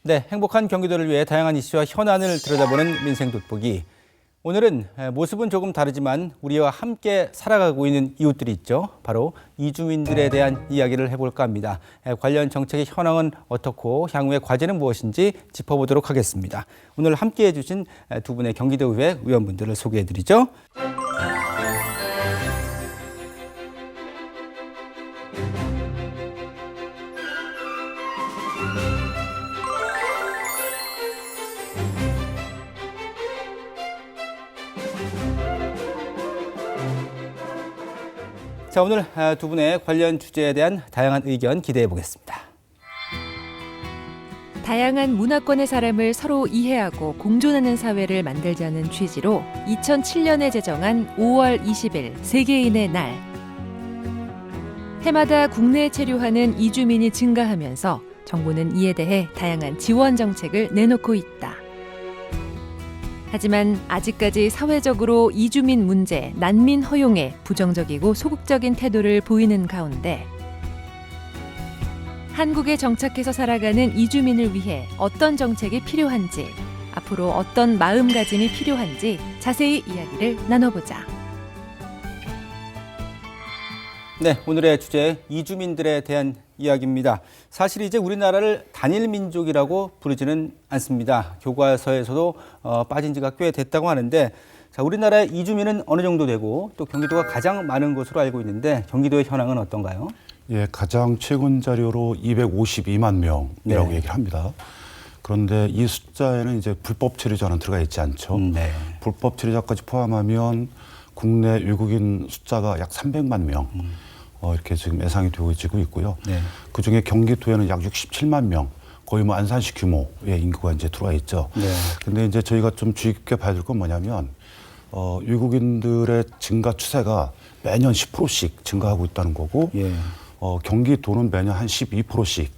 네, 행복한 경기도를 위해 다양한 이슈와 현안을 들여다보는 민생 돋보기. 오늘은 모습은 조금 다르지만 우리와 함께 살아가고 있는 이웃들이 있죠. 바로 이주민들에 대한 이야기를 해볼까 합니다. 관련 정책의 현황은 어떻고 향후의 과제는 무엇인지 짚어보도록 하겠습니다. 오늘 함께해 주신 두 분의 경기도의회 의원분들을 소개해드리죠. 자, 오늘 두 분의 관련 주제에 대한 다양한 의견 기대해 보겠습니다. 다양한 문화권의 사람을 서로 이해하고 공존하는 사회를 만들자는 취지로 2007년에 제정한 5월 20일 세계인의 날. 해마다 국내에 체류하는 이주민이 증가하면서 정부는 이에 대해 다양한 지원 정책을 내놓고 있다. 하지만 아직까지 사회적으로 이주민 문제, 난민 허용에 부정적이고 소극적인 태도를 보이는 가운데 한국에 정착해서 살아가는 이주민을 위해 어떤 정책이 필요한지, 앞으로 어떤 마음가짐이 필요한지 자세히 이야기를 나눠보자. 네, 오늘의 주제 이주민들에 대한 이야기입니다. 사실 이제 우리나라를 단일 민족이라고 부르지는 않습니다. 교과서에서도 빠진 지가 꽤 됐다고 하는데, 자, 우리나라의 이주민은 어느 정도 되고 또 경기도가 가장 많은 것으로 알고 있는데 경기도의 현황은 어떤가요? 예, 가장 최근 자료로 252만 명이라고 얘기를 합니다. 그런데 이 숫자에는 이제 불법 체류자는 들어가 있지 않죠. 네. 불법 체류자까지 포함하면 국내 외국인 숫자가 약 300만 명. 이렇게 지금 예상이 되어지고 있고요. 네. 그중에 경기도에는 약 67만 명, 거의 뭐 안산시 규모의 인구가 이제 들어와 있죠. 네. 근데 이제 저희가 좀 주의 깊게 봐야 될 건 뭐냐면, 외국인들의 증가 추세가 매년 10%씩 증가하고 있다는 거고, 예. 경기도는 매년 한 12%씩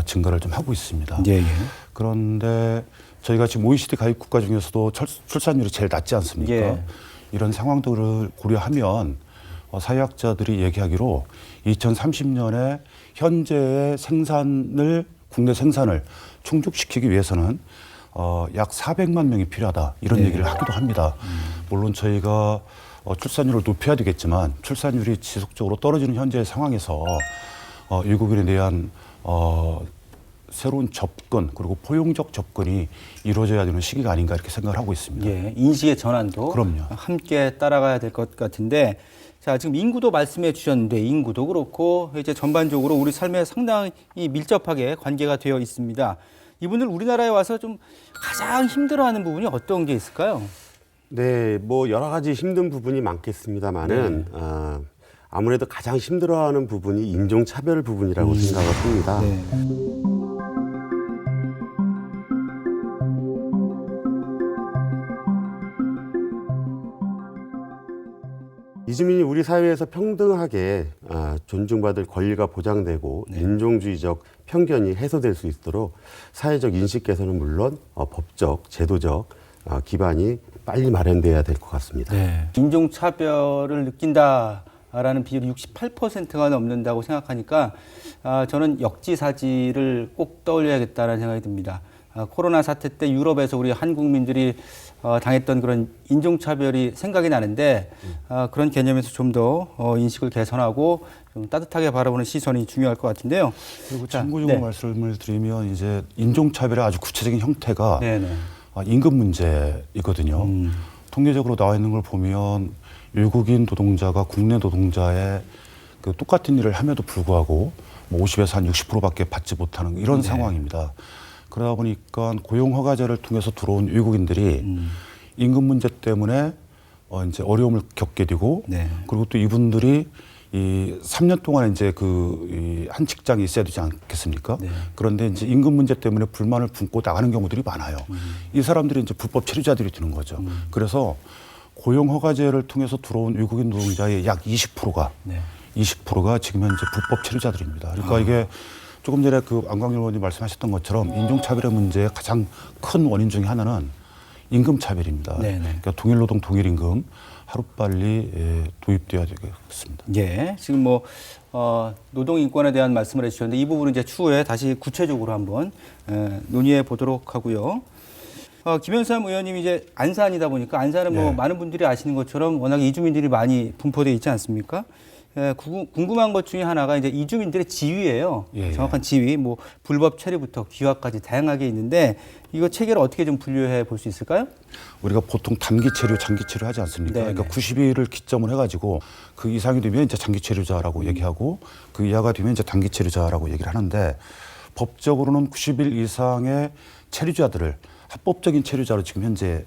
증가를 좀 하고 있습니다. 예, 예. 그런데 저희가 지금 OECD 가입 국가 중에서도 출산율이 제일 낮지 않습니까? 예. 이런 상황들을 고려하면 사회학자들이 얘기하기로 2030년에 현재의 국내 생산을 충족시키기 위해서는 약 400만 명이 필요하다, 이런 얘기를 하기도 합니다. 물론 저희가 출산율을 높여야 되겠지만 출산율이 지속적으로 떨어지는 현재의 상황에서 외국인에 대한 새로운 접근, 그리고 포용적 접근이 이루어져야 되는 시기가 아닌가, 이렇게 생각을 하고 있습니다. 예, 인식의 전환도 그럼요. 함께 따라가야 될 것 같은데, 자, 지금 인구도 말씀해 주셨는데 인구도 그렇고 이제 전반적으로 우리 삶에 상당히 밀접하게 관계가 되어 있습니다. 이분들 우리나라에 와서 좀 가장 힘들어하는 부분이 어떤 게 있을까요? 네, 뭐 여러 가지 힘든 부분이 많겠습니다만은 아무래도 가장 힘들어하는 부분이 인종차별 부분이라고 생각을 합니다. 네. 이주민이 우리 사회에서 평등하게 존중받을 권리가 보장되고 인종주의적 편견이 해소될 수 있도록 사회적 인식 개선은 물론 법적, 제도적 기반이 빨리 마련돼야 될 것 같습니다. 네. 인종차별을 느낀다라는 비율이 68%가 넘는다고 생각하니까 저는 역지사지를 꼭 떠올려야겠다는 생각이 듭니다. 코로나 사태 때 유럽에서 우리 한국민들이 당했던 그런 인종차별이 생각이 나는데 그런 개념에서 좀 더 인식을 개선하고 좀 따뜻하게 바라보는 시선이 중요할 것 같은데요. 그리고 참고적으로 말씀을 드리면 이제 인종차별의 아주 구체적인 형태가 임금 문제이거든요. 통계적으로 나와 있는 걸 보면 외국인 노동자가 국내 노동자의 그 똑같은 일을 함에도 불구하고 뭐 50에서 한 60%밖에 받지 못하는 이런 상황입니다. 그러다 보니까 고용허가제를 통해서 들어온 외국인들이 임금 문제 때문에 이제 어려움을 겪게 되고, 그리고 또 이분들이 이 3년 동안 이제 한 직장에 있어야 되지 않겠습니까? 그런데 이제 임금 문제 때문에 불만을 품고 나가는 경우들이 많아요. 이 사람들이 이제 불법 체류자들이 되는 거죠. 그래서 고용허가제를 통해서 들어온 외국인 노동자의 약 20%가 지금 현재 불법 체류자들입니다. 그러니까 이게 조금 전에 안광열 의원님 말씀하셨던 것처럼 인종차별의 문제의 가장 큰 원인 중에 하나는 임금 차별입니다. 네네. 그러니까 동일 노동 동일 임금 하루빨리 도입돼야 되겠습니다. 예, 지금 뭐 노동 인권에 대한 말씀을 해주셨는데 이 부분은 이제 추후에 다시 구체적으로 한번 논의해 보도록 하고요. 김현삼 의원님이 이제 안산이다 보니까 안산은 뭐 네. 많은 분들이 아시는 것처럼 워낙 이주민들이 많이 분포되어 있지 않습니까? 궁금한 것 중에 하나가 이제 이주민들의 지위예요. 예. 정확한 지위, 뭐 불법 체류부터 귀화까지 다양하게 있는데 이거 체계를 어떻게 좀 분류해 볼 수 있을까요? 우리가 보통 단기 체류, 장기 체류 하지 않습니까? 네네. 그러니까 90일을 기점으로 해가지고 그 이상이 되면 이제 장기 체류자라고 얘기하고 그 이하가 되면 이제 단기 체류자라고 얘기를 하는데 법적으로는 90일 이상의 체류자들을 합법적인 체류자로 지금 현재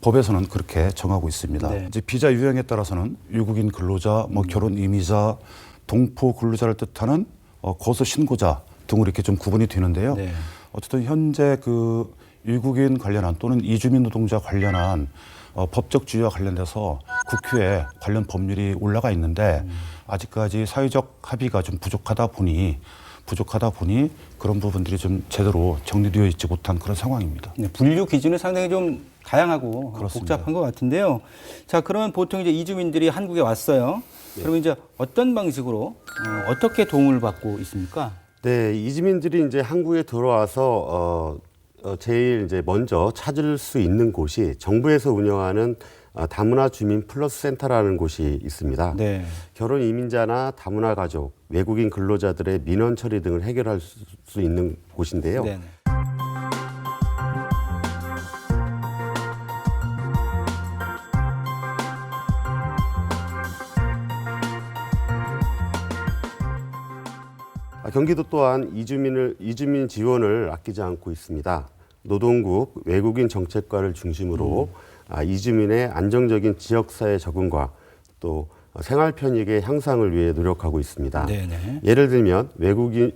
법에서는 그렇게 정하고 있습니다. 네. 이제 비자 유형에 따라서는 외국인 근로자, 뭐 결혼 이미자, 동포 근로자를 뜻하는 거소 신고자 등으로 이렇게 좀 구분이 되는데요. 네. 어쨌든 현재 그 외국인 관련한 또는 이주민 노동자 관련한 법적 지위와 관련돼서 국회에 관련 법률이 올라가 있는데 아직까지 사회적 합의가 좀 부족하다 보니 그런 부분들이 좀 제대로 정리되어 있지 못한 그런 상황입니다. 네, 분류 기준은 상당히 좀 다양하고 그렇습니다. 복잡한 것 같은데요. 자, 그러면 보통 이제 이주민들이 한국에 왔어요. 그러면 이제 어떤 방식으로 어떻게 도움을 받고 있습니까? 네, 이주민들이 이제 한국에 들어와서 제일 이제 먼저 찾을 수 있는 곳이 정부에서 운영하는 다문화 주민 플러스 센터라는 곳이 있습니다. 네. 결혼 이민자나 다문화 가족, 외국인 근로자들의 민원 처리 등을 해결할 수 있는 곳인데요. 네. 경기도 또한 이주민 지원을 아끼지 않고 있습니다. 노동국 외국인 정책과를 중심으로 이주민의 안정적인 지역사회 적응과 또 생활 편익의 향상을 위해 노력하고 있습니다. 네네. 예를 들면 외국인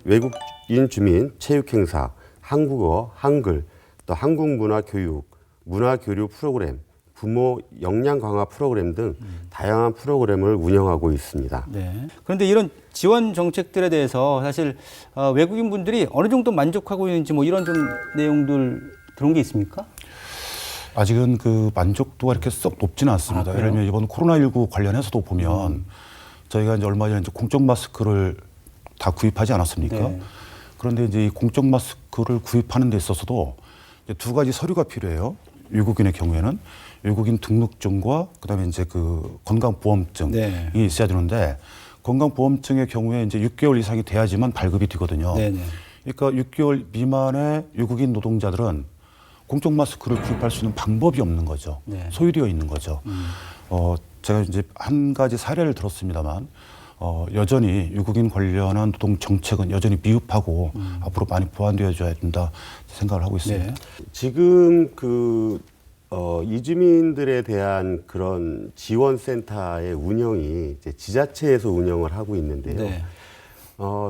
주민 체육 행사, 한국어, 한글, 또 한국 문화 교육, 문화 교류 프로그램, 부모 역량 강화 프로그램 등 다양한 프로그램을 운영하고 있습니다. 네. 그런데 이런 지원 정책들에 대해서 사실 외국인 분들이 어느 정도 만족하고 있는지 뭐 이런 좀 내용들 들어온 게 있습니까? 아직은 그 만족도가 이렇게 썩 높지는 않습니다. 예를 들면 이번 코로나19 관련해서도 보면 저희가 이제 얼마 전에 이제 공적 마스크를 다 구입하지 않았습니까? 네. 그런데 이제 이 공적 마스크를 구입하는 데 있어서도 이제 두 가지 서류가 필요해요. 외국인의 경우에는 외국인 등록증과 그다음에 이제 그 건강보험증이 네. 있어야 되는데 건강보험증의 경우에 이제 6개월 이상이 돼야지만 발급이 되거든요. 네네. 그러니까 6개월 미만의 외국인 노동자들은 공적 마스크를 구입할 수 있는 방법이 없는 거죠. 네. 소홀되어 있는 거죠. 제가 이제 한 가지 사례를 들었습니다만 여전히 외국인 관련한 노동 정책은 여전히 미흡하고 앞으로 많이 보완되어줘야 된다 생각을 하고 있습니다. 네. 지금 이주민들에 대한 그런 지원센터의 운영이 이제 지자체에서 운영을 하고 있는데요. 네.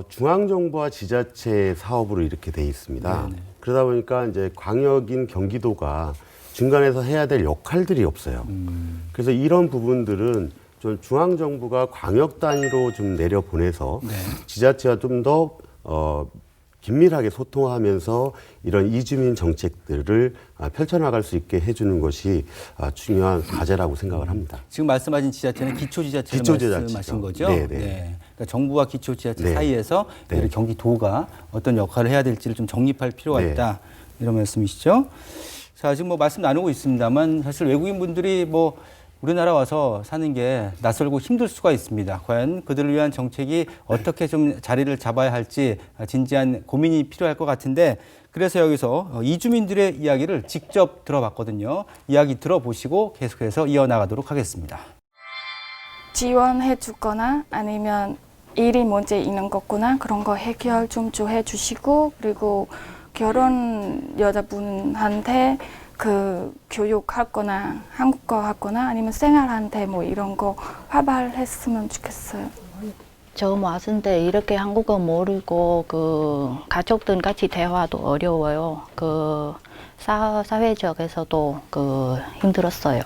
중앙정부와 지자체 사업으로 이렇게 돼 있습니다. 네네. 그러다 보니까 이제 광역인 경기도가 중간에서 해야 될 역할들이 없어요. 그래서 이런 부분들은 좀 중앙정부가 광역 단위로 좀 내려보내서 네. 지자체와 좀 더 긴밀하게 소통하면서 이런 이주민 정책들을 펼쳐나갈 수 있게 해주는 것이 중요한 과제라고 생각을 합니다. 지금 말씀하신 지자체는 기초지자체를 기초지자체죠. 말씀하신 거죠? 네네. 네. 그러니까 정부와 기초지자체 네. 사이에서 네. 우리 경기도가 어떤 역할을 해야 될지를 좀 정립할 필요가 네. 있다. 이런 말씀이시죠? 자, 지금 뭐 말씀 나누고 있습니다만 사실 외국인 분들이 뭐 우리나라 와서 사는 게 낯설고 힘들 수가 있습니다. 과연 그들을 위한 정책이 어떻게 좀 자리를 잡아야 할지 진지한 고민이 필요할 것 같은데 그래서 여기서 이주민들의 이야기를 직접 들어봤거든요. 이야기 들어보시고 계속해서 이어나가도록 하겠습니다. 지원해 주거나 아니면 일이 문제 있는 거구나 그런 거 해결 좀 해 주시고 그리고 결혼 여자분한테 그 교육할 거나 한국어 하거나 아니면 생활한테 뭐 이런 거 활발했으면 좋겠어요. 처음 왔을 때 이렇게 한국어 모르고 그 가족들 같이 대화도 어려워요. 그 사회적에서도 그 힘들었어요.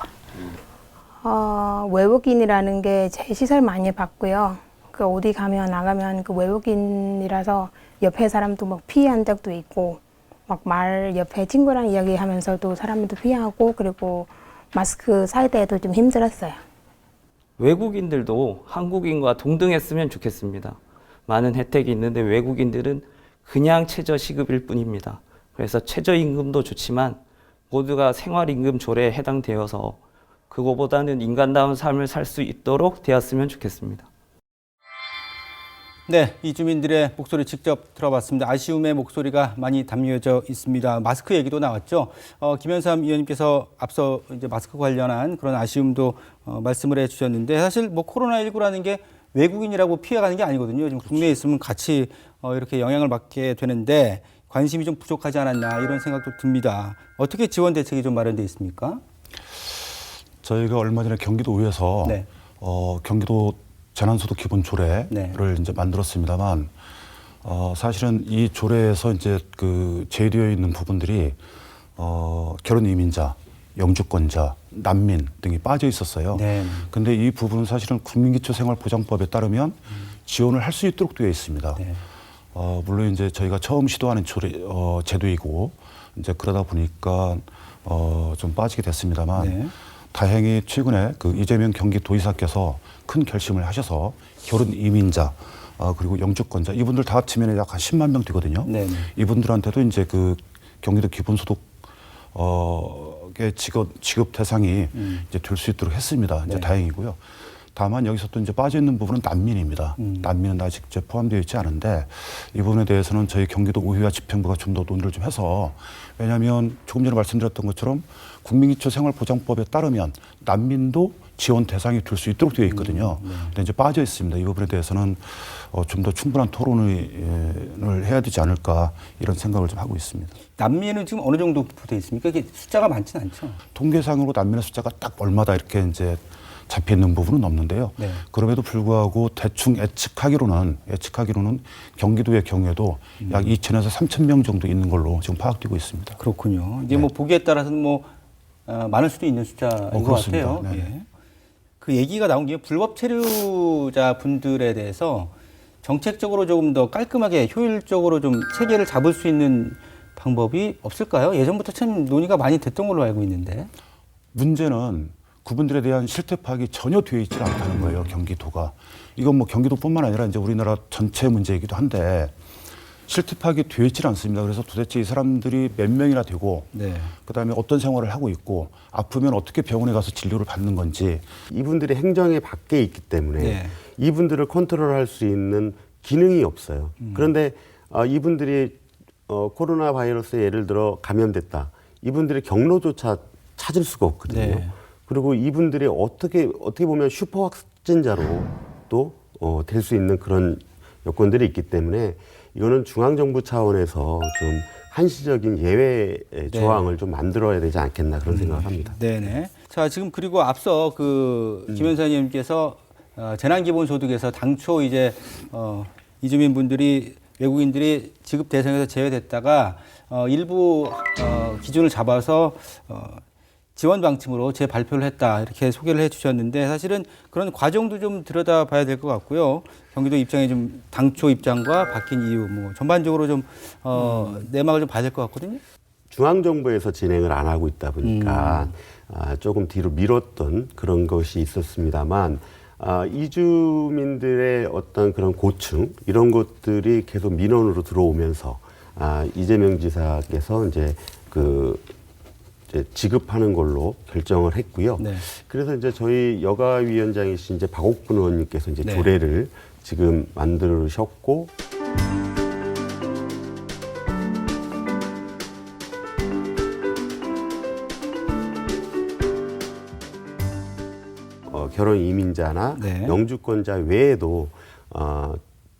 외국인이라는 게 제 시설 많이 받고요. 그 어디 가면 나가면 그 외국인이라서 옆에 사람도 막 피해한 적도 있고 막 말 옆에 친구랑 이야기하면서도 사람들도 피하고 그리고 마스크 살 때도 좀 힘들었어요. 외국인들도 한국인과 동등했으면 좋겠습니다. 많은 혜택이 있는데 외국인들은 그냥 최저시급일 뿐입니다. 그래서 최저임금도 좋지만 모두가 생활임금 조례에 해당되어서 그거보다는 인간다운 삶을 살 수 있도록 되었으면 좋겠습니다. 네, 이주민들의 목소리 직접 들어봤습니다. 아쉬움의 목소리가 많이 담겨져 있습니다. 마스크 얘기도 나왔죠. 김현삼 의원님께서 앞서 이제 마스크 관련한 그런 아쉬움도 말씀을 해주셨는데 사실 뭐 코로나19라는 게 외국인이라고 피해가는 게 아니거든요. 지금 국내에 있으면 같이 이렇게 영향을 받게 되는데 관심이 좀 부족하지 않았나 이런 생각도 듭니다. 어떻게 지원 대책이 좀 마련되어 있습니까? 저희가 얼마 전에 경기도의회에서 네. 경기도 재난소득 기본 조례를 네. 이제 만들었습니다만 사실은 이 조례에서 이제 그 제외되어 있는 부분들이 결혼 이민자, 영주권자, 난민 등이 빠져 있었어요. 네. 근데 이 부분은 사실은 국민기초생활보장법에 따르면 지원을 할 수 있도록 되어 있습니다. 네. 물론 이제 저희가 처음 시도하는 제도이고 이제 그러다 보니까 좀 빠지게 됐습니다만 네. 다행히 최근에 그 이재명 경기도지사께서 큰 결심을 하셔서 결혼 이민자 그리고 영주권자 이분들 다 합치면 약 한 10만 명 되거든요. 네. 이분들한테도 이제 그 경기도 기본소득 지급 대상이 이제 될 수 있도록 했습니다. 이제 네. 다행이고요. 다만 여기서 또 이제 빠져 있는 부분은 난민입니다. 난민은 아직 이제 포함되어 있지 않은데 이 부분에 대해서는 저희 경기도 의회와 집행부가 좀 더 논의를 좀 해서 왜냐하면 조금 전에 말씀드렸던 것처럼 국민기초생활보장법에 따르면 난민도 지원 대상이 될 수 있도록 되어 있거든요. 근데 이제 빠져 있습니다. 이 부분에 대해서는 좀 더 충분한 토론을 해야 되지 않을까 이런 생각을 좀 하고 있습니다. 난민은 지금 어느 정도 되어 있습니까? 이게 숫자가 많지는 않죠. 통계상으로 난민의 숫자가 딱 얼마다 이렇게 이제 잡혀 있는 부분은 없는데요. 네. 그럼에도 불구하고 대충 예측하기로는 경기도의 경우에도 약 2,000에서 3,000명 정도 있는 걸로 지금 파악되고 있습니다. 그렇군요. 이제 네. 뭐 보기에 따라서는 뭐 많을 수도 있는 숫자인 것 그렇습니다. 같아요. 네. 예. 그 얘기가 나온 게 불법 체류자 분들에 대해서 정책적으로 조금 더 깔끔하게 효율적으로 좀 체계를 잡을 수 있는 방법이 없을까요? 예전부터 참 논의가 많이 됐던 걸로 알고 있는데. 문제는 그분들에 대한 실태 파악이 전혀 되어 있지 않다는 거예요, 경기도가. 이건 뭐 경기도뿐만 아니라 이제 우리나라 전체 문제이기도 한데 실태 파악이 되어 있지 않습니다. 그래서 도대체 이 사람들이 몇 명이나 되고 네. 그다음에 어떤 생활을 하고 있고 아프면 어떻게 병원에 가서 진료를 받는 건지 이분들이 행정의 밖에 있기 때문에 네. 이분들을 컨트롤할 수 있는 기능이 없어요. 그런데 이분들이 코로나 바이러스에 예를 들어 감염됐다. 이분들의 경로조차 찾을 수가 없거든요. 네. 그리고 이분들이 어떻게 보면 슈퍼 확진자로 또 될 수 있는 그런 여건들이 있기 때문에 이거는 중앙정부 차원에서 좀 한시적인 예외 조항을 좀 만들어야 되지 않겠나 그런 생각을 합니다. 네네. 자, 지금 그리고 앞서 그 김현사 의원님께서 재난기본소득에서 당초 이제 이주민 분들이 외국인들이 지급 대상에서 제외됐다가 일부 기준을 잡아서 지원 방침으로 재발표를 했다 이렇게 소개를 해주셨는데 사실은 그런 과정도 좀 들여다봐야 될 것 같고요. 경기도 입장에 좀 당초 입장과 바뀐 이유 뭐 전반적으로 좀 내막을 좀 봐야 될 것 같거든요. 중앙정부에서 진행을 안 하고 있다 보니까 조금 뒤로 미뤘던 그런 것이 있었습니다만 이주민들의 어떤 그런 고충 이런 것들이 계속 민원으로 들어오면서 이재명 지사께서 이제 지급하는 걸로 결정을 했고요. 네. 그래서 이제 저희 여가위원장이신 이제 박옥분 의원님께서 이제 네. 조례를 지금 만드셨고 결혼 이민자나 네. 영주권자 외에도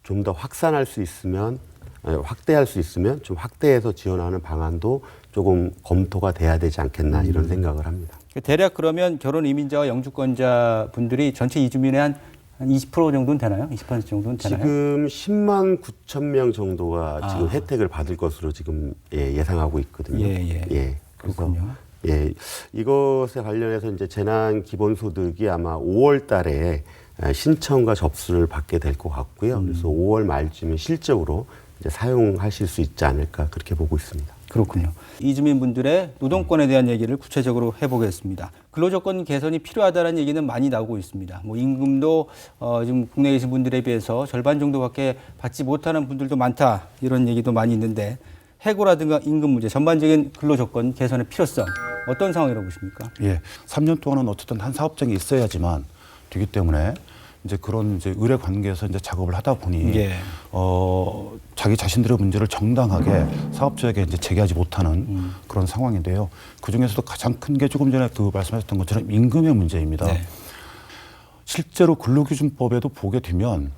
좀 더 확산할 수 있으면 확대할 수 있으면 좀 확대해서 지원하는 방안도 조금 검토가 돼야 되지 않겠나 이런 생각을 합니다. 대략 그러면 결혼 이민자와 영주권자 분들이 전체 이주민의 한 20% 정도는 되나요? 20% 정도는 되나요? 지금 10만 9천 명 정도가 지금 혜택을 받을 것으로 지금 예상하고 있거든요. 예. 그래서 그렇군요. 이것에 관련해서 이제 재난 기본소득이 아마 5월 달에 신청과 접수를 받게 될 것 같고요. 그래서 5월 말쯤에 실적으로 이제 사용하실 수 있지 않을까 그렇게 보고 있습니다. 그렇군요. 이주민 분들의 노동권에 대한 얘기를 구체적으로 해보겠습니다. 근로조건 개선이 필요하다는 얘기는 많이 나오고 있습니다. 뭐 임금도 지금 국내에 계신 분들에 비해서 절반 정도밖에 받지 못하는 분들도 많다, 이런 얘기도 많이 있는데, 해고라든가 임금 문제, 전반적인 근로조건 개선의 필요성, 어떤 상황이라고 보십니까? 예, 3년 동안은 어쨌든 한 사업장이 있어야지만 되기 때문에 이제 그런 이제 의뢰 관계에서 이제 작업을 하다 보니 예. 자기 자신들의 문제를 정당하게 사업자에게 이제 제기하지 못하는 그런 상황인데요. 그 중에서도 가장 큰 게 조금 전에 그 말씀하셨던 것처럼 임금의 문제입니다. 네. 실제로 근로기준법에도 보게 되면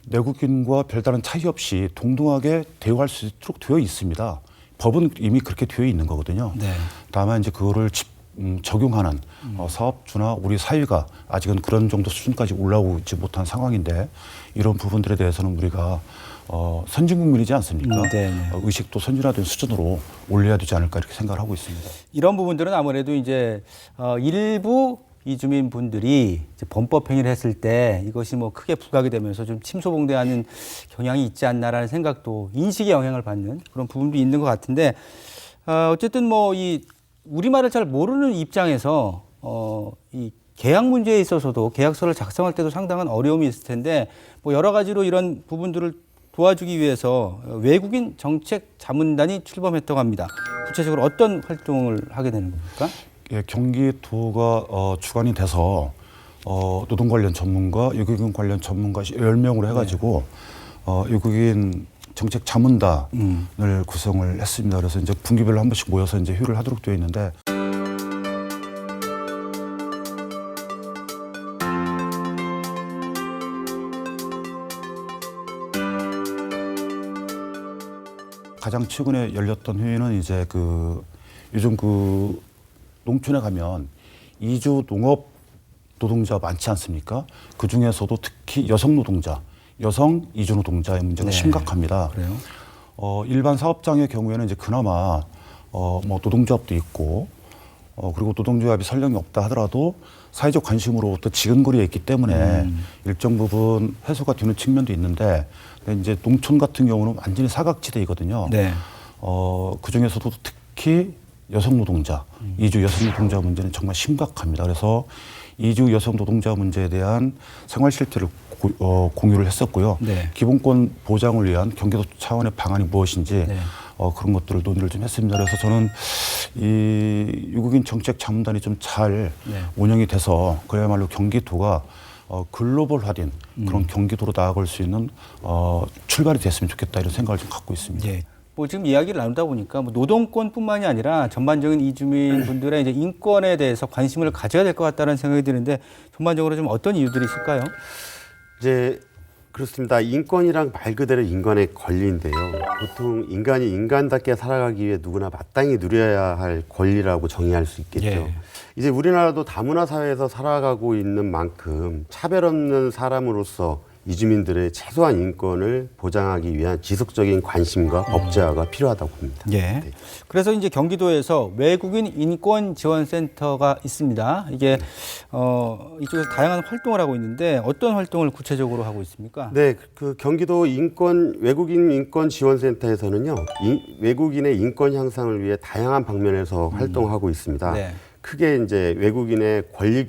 내국인과 별다른 차이 없이 동등하게 대우할 수 있도록 되어 있습니다. 법은 이미 그렇게 되어 있는 거거든요. 네. 다만 이제 그거를 적용하는 사업주나 우리 사회가 아직은 그런 정도 수준까지 올라오지 못한 상황인데, 이런 부분들에 대해서는 우리가 선진국민이지 않습니까? 네. 의식도 선진화된 수준으로 올려야 되지 않을까 이렇게 생각을 하고 있습니다. 이런 부분들은 아무래도 이제 일부 이주민 분들이 이제 범법 행위를 했을 때 이것이 뭐 크게 부각이 되면서 좀 침소봉대하는 경향이 있지 않나라는 생각도, 인식에 영향을 받는 그런 부분도 있는 것 같은데, 어쨌든 뭐 이 우리말을 잘 모르는 입장에서 이 계약 문제에 있어서도 계약서를 작성할 때도 상당한 어려움이 있을 텐데, 뭐 여러 가지로 이런 부분들을 도와주기 위해서 외국인 정책 자문단이 출범했다고 합니다. 구체적으로 어떤 활동을 하게 되는 겁니까? 예, 경기도가 주관이 돼서 노동 관련 전문가, 외국인 관련 전문가 10명으로 해가지고 외국인 정책 자문단을 구성을 했습니다. 그래서 이제 분기별로 한 번씩 모여서 이제 회의를 하도록 되어 있는데, 가장 최근에 열렸던 회의는 이제 요즘 농촌에 가면 이주 농업 노동자 많지 않습니까? 그 중에서도 특히 여성 노동자, 여성 이주 노동자의 문제가 심각합니다. 그래요? 일반 사업장의 경우에는 이제 그나마 뭐 노동조합도 있고 그리고 노동조합이 설령이 없다 하더라도 사회적 관심으로부터 지근거리에 있기 때문에 일정 부분 해소가 되는 측면도 있는데, 근데 이제 농촌 같은 경우는 완전히 사각지대이거든요. 네. 그 중에서도 특히 여성 노동자, 이주 여성 노동자 문제는 정말 심각합니다. 그래서 이주 여성 노동자 문제에 대한 생활 실태를 공유를 했었고요. 네. 기본권 보장을 위한 경기도 차원의 방안이 무엇인지 네. 그런 것들을 논의를 좀 했습니다. 그래서 저는 이 외국인 정책 자문단이 좀 잘 운영이 돼서 그야말로 경기도가 글로벌화된 그런 경기도로 나아갈 수 있는 출발이 됐으면 좋겠다, 이런 생각을 좀 갖고 있습니다. 예. 뭐 지금 이야기를 나누다 보니까 뭐 노동권뿐만이 아니라 전반적인 이주민 분들의 이제 인권에 대해서 관심을 가져야 될 것 같다는 생각이 드는데, 전반적으로 좀 어떤 이유들이 있을까요? 이제 그렇습니다. 인권이랑 말 그대로 인간의 권리인데요. 보통 인간이 인간답게 살아가기 위해 누구나 마땅히 누려야 할 권리라고 정의할 수 있겠죠. 예. 이제 우리나라도 다문화 사회에서 살아가고 있는 만큼 차별 없는 사람으로서 이주민들의 최소한 인권을 보장하기 위한 지속적인 관심과 법제화가 필요하다고 봅니다. 예. 네. 그래서 이제 경기도에서 외국인 인권 지원센터가 있습니다. 이게 이쪽에서 다양한 활동을 하고 있는데, 어떤 활동을 구체적으로 하고 있습니까? 네, 그 경기도 외국인 인권 지원센터에서는요, 외국인의 인권 향상을 위해 다양한 방면에서 활동하고 있습니다. 네. 크게 이제 외국인의 권리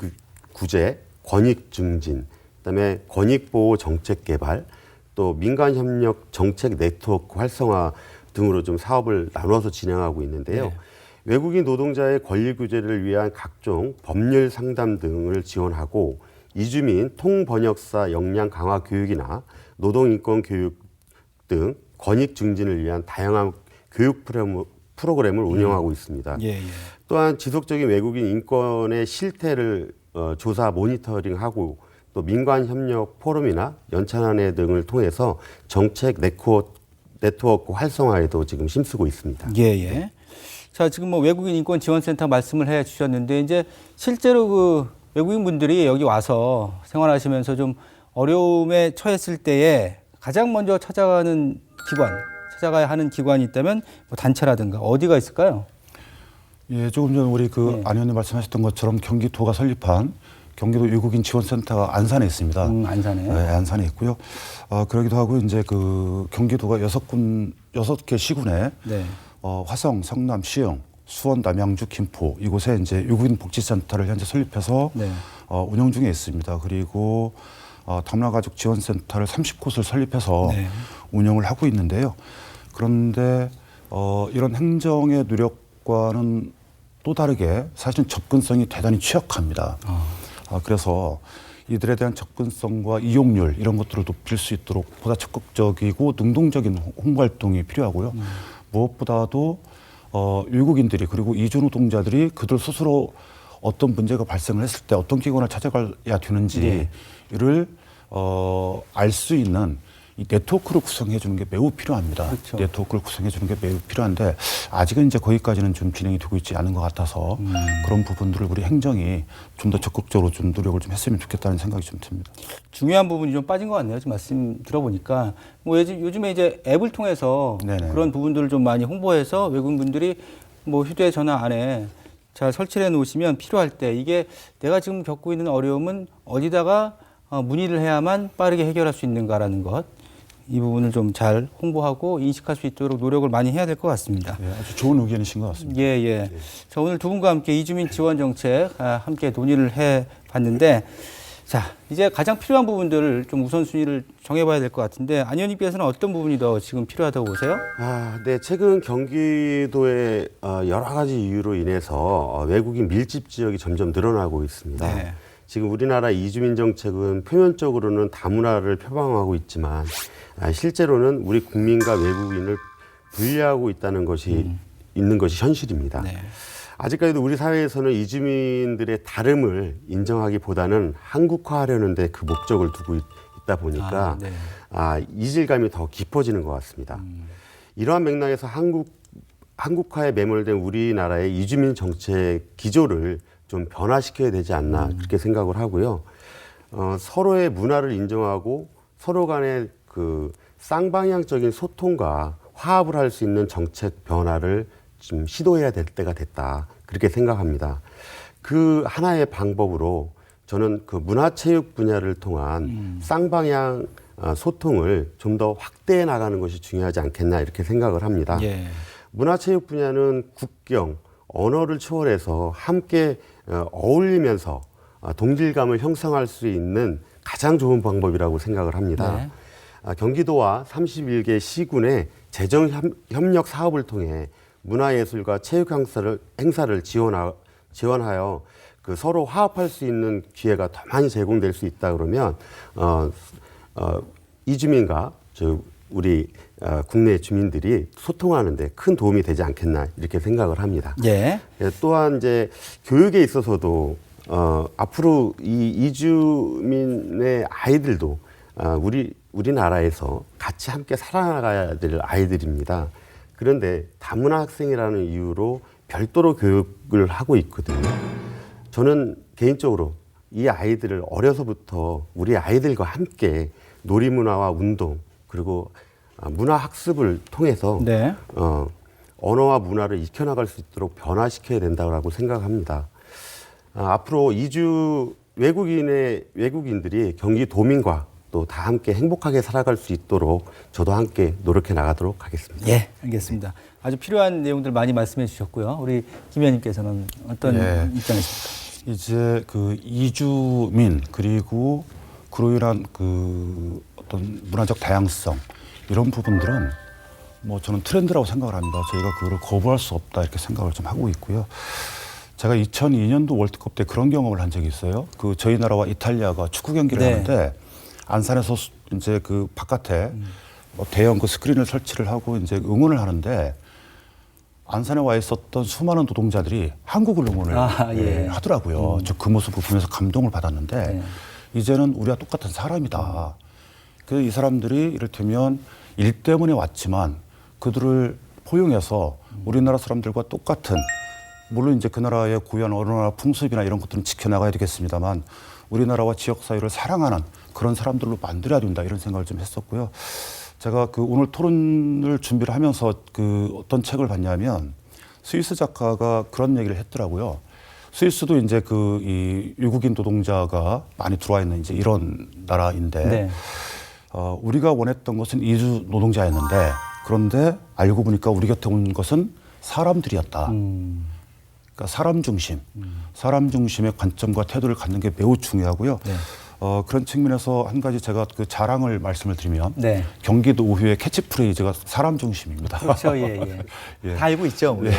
구제, 권익 증진, 그다음에 권익보호 정책 개발, 또 민간협력 정책 네트워크 활성화 등으로 좀 사업을 나눠서 진행하고 있는데요. 네. 외국인 노동자의 권리 구제를 위한 각종 법률 상담 등을 지원하고, 이주민 통번역사 역량 강화 교육이나 노동인권 교육 등 권익 증진을 위한 다양한 교육 프로그램을 운영하고 있습니다. 예, 예. 또한 지속적인 외국인 인권의 실태를 조사 모니터링하고, 또 민간협력 포럼이나 연찬회 등을 통해서 정책 네트워크 활성화에도 지금 힘쓰고 있습니다. 예, 예. 자, 지금 뭐 외국인 인권 지원센터 말씀을 해 주셨는데, 이제 실제로 그 외국인 분들이 여기 와서 생활하시면서 좀 어려움에 처했을 때에 가장 먼저 찾아가야 하는 기관이 있다면 뭐 단체라든가 어디가 있을까요? 예, 조금 전 우리 안 의원님 말씀하셨던 것처럼 경기도가 설립한 경기도 외국인 지원센터가 안산에 있습니다. 안산에. 네, 안산에 있고요. 그러기도 하고 이제 경기도가 6개 시군에 네. 화성, 성남, 시흥, 수원, 남양주, 김포 이곳에 이제 외국인 복지센터를 현재 설립해서 네. 운영 중에 있습니다. 그리고 다문화 가족 지원센터를 30곳을 설립해서 네. 운영을 하고 있는데요. 그런데 이런 행정의 노력과는 또 다르게 사실은 접근성이 대단히 취약합니다. 그래서 이들에 대한 접근성과 이용률 이런 것들을 높일 수 있도록 보다 적극적이고 능동적인 홍보 활동이 필요하고요. 무엇보다도 외국인들이 그리고 이주 노동자들이 그들 스스로 어떤 문제가 발생을 했을 때 어떤 기관을 찾아가야 되는지를 알 수 있는 이 네트워크를 구성해 주는 게 매우 필요합니다. 그렇죠. 네트워크를 구성해 주는 게 매우 필요한데 아직은 이제 거기까지는 좀 진행이 되고 있지 않은 것 같아서 그런 부분들을 우리 행정이 좀 더 적극적으로 좀 노력을 좀 했으면 좋겠다는 생각이 좀 듭니다. 중요한 부분이 좀 빠진 것 같네요. 지금 말씀 들어보니까 뭐 요즘에 이제 앱을 통해서 네네. 그런 부분들을 좀 많이 홍보해서 외국인분들이 뭐 휴대전화 안에 잘 설치해 놓으시면 필요할 때 이게 내가 지금 겪고 있는 어려움은 어디다가 문의를 해야만 빠르게 해결할 수 있는가라는 것. 이 부분을 좀 잘 홍보하고 인식할 수 있도록 노력을 많이 해야 될 것 같습니다. 네, 아주 좋은 의견이신 것 같습니다. 예. 자, 오늘 두 분과 함께 이주민 지원 정책 함께 논의를 해 봤는데 자, 이제 가장 필요한 부분들을 좀 우선순위를 정해봐야 될 것 같은데 안 의원님께서는 어떤 부분이 더 지금 필요하다고 보세요? 네. 최근 경기도의 여러 가지 이유로 인해서 외국인 밀집 지역이 점점 늘어나고 있습니다. 네. 지금 우리나라 이주민 정책은 표면적으로는 다문화를 표방하고 있지만 실제로는 우리 국민과 외국인을 분리하고 있다는 것이 있는 것이 현실입니다. 네. 아직까지도 우리 사회에서는 이주민들의 다름을 인정하기보다는 한국화하려는 데 그 목적을 두고 있다 보니까 네. 이질감이 더 깊어지는 것 같습니다. 이러한 맥락에서 한국화에 매몰된 우리나라의 이주민 정책 기조를 좀 변화시켜야 되지 않나 그렇게 생각을 하고요. 서로의 문화를 인정하고 서로 간의 그 쌍방향적인 소통과 화합을 할 수 있는 정책 변화를 좀 시도해야 될 때가 됐다. 그렇게 생각합니다. 그 하나의 방법으로 저는 그 문화체육 분야를 통한 쌍방향 소통을 좀 더 확대해 나가는 것이 중요하지 않겠나 이렇게 생각을 합니다. 예. 문화체육 분야는 국경, 언어를 초월해서 함께 어울리면서 동질감을 형성할 수 있는 가장 좋은 방법이라고 생각을 합니다. 네. 경기도와 31개 시군의 재정 협력 사업을 통해 문화예술과 체육 행사를 지원하여 그 서로 화합할 수 있는 기회가 더 많이 제공될 수 있다 그러면 이주민과 우리 국내 주민들이 소통하는 데 큰 도움이 되지 않겠나 이렇게 생각을 합니다. 예. 또한 이제 교육에 있어서도 앞으로 이 이주민의 아이들도 우리나라에서 같이 함께 살아나가야 될 아이들입니다. 그런데 다문화 학생이라는 이유로 별도로 교육을 하고 있거든요. 저는 개인적으로 이 아이들을 어려서부터 우리 아이들과 함께 놀이문화와 운동 그리고 문화 학습을 통해서 네. 언어와 문화를 익혀나갈 수 있도록 변화시켜야 된다고 생각합니다. 앞으로 외국인들이 경기도민과 또 다 함께 행복하게 살아갈 수 있도록 저도 함께 노력해 나가도록 하겠습니다. 예, 알겠습니다. 아주 필요한 내용들 많이 말씀해 주셨고요. 우리 김 의원님께서는 어떤 예. 입장이십니까? 이제 그 이주민 그리고 그로 인한 그 어떤 문화적 다양성 이런 부분들은 뭐 저는 트렌드라고 생각을 합니다. 저희가 그거를 거부할 수 없다 이렇게 생각을 좀 하고 있고요. 제가 2002년도 월드컵 때 그런 경험을 한 적이 있어요. 그 저희 나라와 이탈리아가 축구 경기를 네. 하는데 안산에서 이제 그 바깥에 뭐 대형 그 스크린을 설치를 하고 이제 응원을 하는데 안산에 와 있었던 수많은 노동자들이 한국을 응원을 예. 하더라고요. 저 그 모습을 보면서 감동을 받았는데 네. 이제는 우리와 똑같은 사람이다. 그 이 사람들이 이를테면 일 때문에 왔지만 그들을 포용해서 우리나라 사람들과 똑같은 물론 이제 그 나라의 고유한 언어나 풍습이나 이런 것들은 지켜나가야 되겠습니다만 우리나라와 지역 사회를 사랑하는 그런 사람들로 만들어야 된다 이런 생각을 좀 했었고요. 제가 그 오늘 토론을 준비를 하면서 그 어떤 책을 봤냐면 스위스 작가가 그런 얘기를 했더라고요. 스위스도 이제 그 이 외국인 노동자가 많이 들어와 있는 이제 이런 나라인데 네. 우리가 원했던 것은 이주 노동자였는데 그런데 알고 보니까 우리 곁에 온 것은 사람들이었다. 그러니까 사람 중심의 관점과 태도를 갖는 게 매우 중요하고요. 네. 그런 측면에서 한 가지 제가 그 자랑을 말씀을 드리면 네. 경기도 우회의 캐치프레이즈가 사람 중심입니다. 그렇죠. 예, 예. 예. 다 알고 있죠. 네,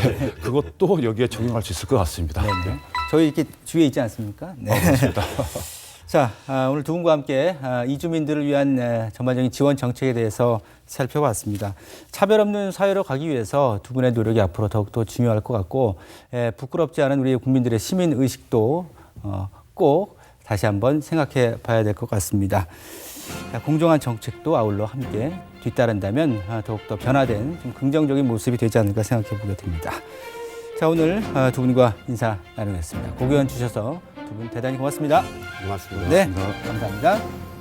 그것도 여기에 적용할 수 있을 것 같습니다. 네. 저희 이렇게 주위에 있지 않습니까? 네. 그렇습니다. 자, 오늘 두 분과 함께 이주민들을 위한 전반적인 지원 정책에 대해서 살펴봤습니다. 차별 없는 사회로 가기 위해서 두 분의 노력이 앞으로 더욱더 중요할 것 같고, 부끄럽지 않은 우리 국민들의 시민 의식도 꼭 다시 한번 생각해 봐야 될 것 같습니다. 공정한 정책도 아울러 함께 뒤따른다면 더욱더 변화된 좀 긍정적인 모습이 되지 않을까 생각해 보게 됩니다. 자, 오늘 두 분과 인사 나누겠습니다. 고견 주셔서 두 분 대단히 고맙습니다. 고맙습니다. 네, 감사합니다.